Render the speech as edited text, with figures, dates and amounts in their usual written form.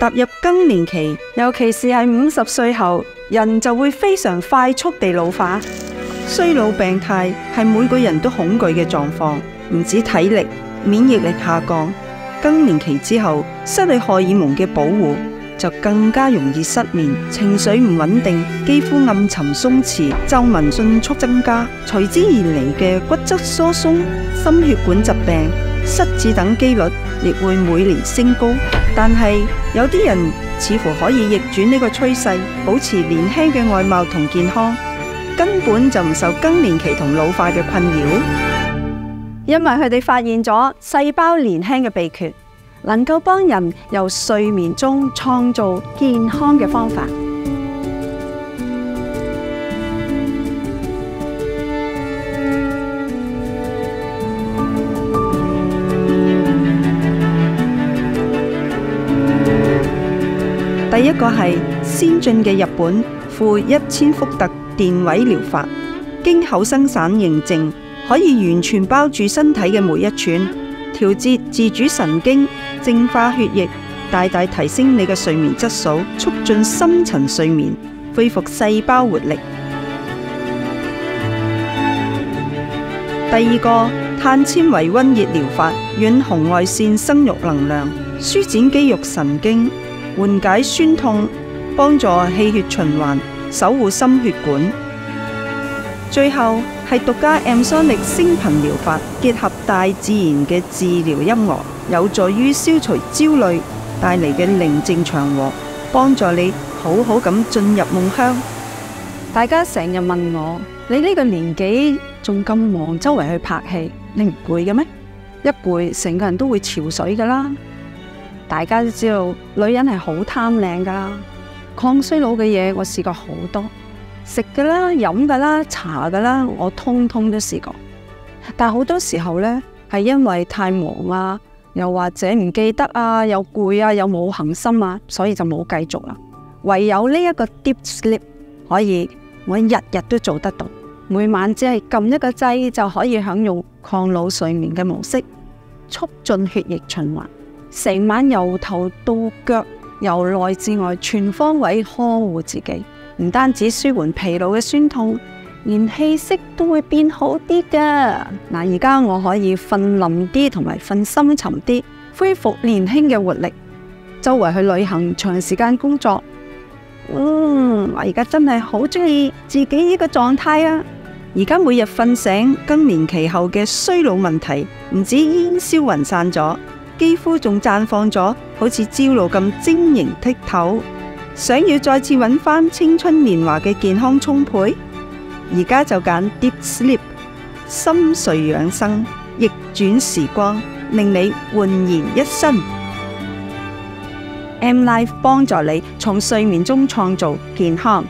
踏入更年期，尤其是係50歲後，人就會非常快速地老化。衰老病態係每個人都恐懼嘅狀況，唔止體力、免疫力下降，更年期之後失去荷爾蒙嘅保護，就更加容易失眠、情緒唔穩定、肌膚暗沉鬆弛、皺紋迅速增加，隨之而嚟嘅骨質疏鬆、心血管疾病、失智等機率亦會每年升高。但係有啲人似乎可以逆轉呢個趨勢，保持年輕嘅外貌同健康，根本就唔受更年期同老化嘅困擾，因為佢哋發現咗細胞年輕嘅秘訣，能夠幫人由睡眠中創造健康嘅方法。第一個係先進嘅日本負1000伏特電位療法，經口生省認證，可以完全包住身體嘅每一寸，調節自主神經，淨化血液，大大提升你嘅睡眠質素，促進深層睡眠，恢復細胞活力。第二個碳纖維溫熱療法，遠紅外線生育能量，舒展肌肉神經，緩解酸痛，幫助氣血循環，守護心血管。最後係獨家 M-Sonic 聲頻療法，結合大自然嘅治療音樂，有助於消除焦慮帶嚟嘅寧靜祥和，幫助你好好咁進入夢鄉。大家成日問我，你呢個年紀仲咁忙，周圍去拍戲，你唔攰嘅咩？一攰，成個人都會憔悴噶啦。大家都知道，女人係好貪靚噶啦，抗衰老嘅嘢我試過好多，食噶啦、飲噶啦、搽噶啦，我通通都試過。但係好多時候呢，係因為太忙啊，又或者唔記得啊，又攰啊，又冇恒心啊，所以就冇繼續啦。唯有呢一個 Deep Sleep 可以，我日日都做得到，每晚只係撳一個掣就可以享用抗老睡眠嘅模式，促進血液循環。成晚由頭到腳，由內至外全方位呵護自己，唔單止舒緩疲勞嘅酸痛，連氣息都會變好啲噶。嗱，而家我可以瞓冧啲同埋瞓深沉啲，恢復年輕嘅活力，周圍去旅行，長時間工作。我而家真係好中意自己呢個狀態啊！而家每日瞓醒，更年期後嘅衰老問題唔止煙消雲散咗，肌膚仲綻放咗，好似朝露咁晶瑩剔透。想要再次揾返青春年華嘅健康充沛，而家就揀 Deep Sleep 深睡養生，逆轉時光，令你煥然一新。M Life 幫助你從睡眠中創造健康。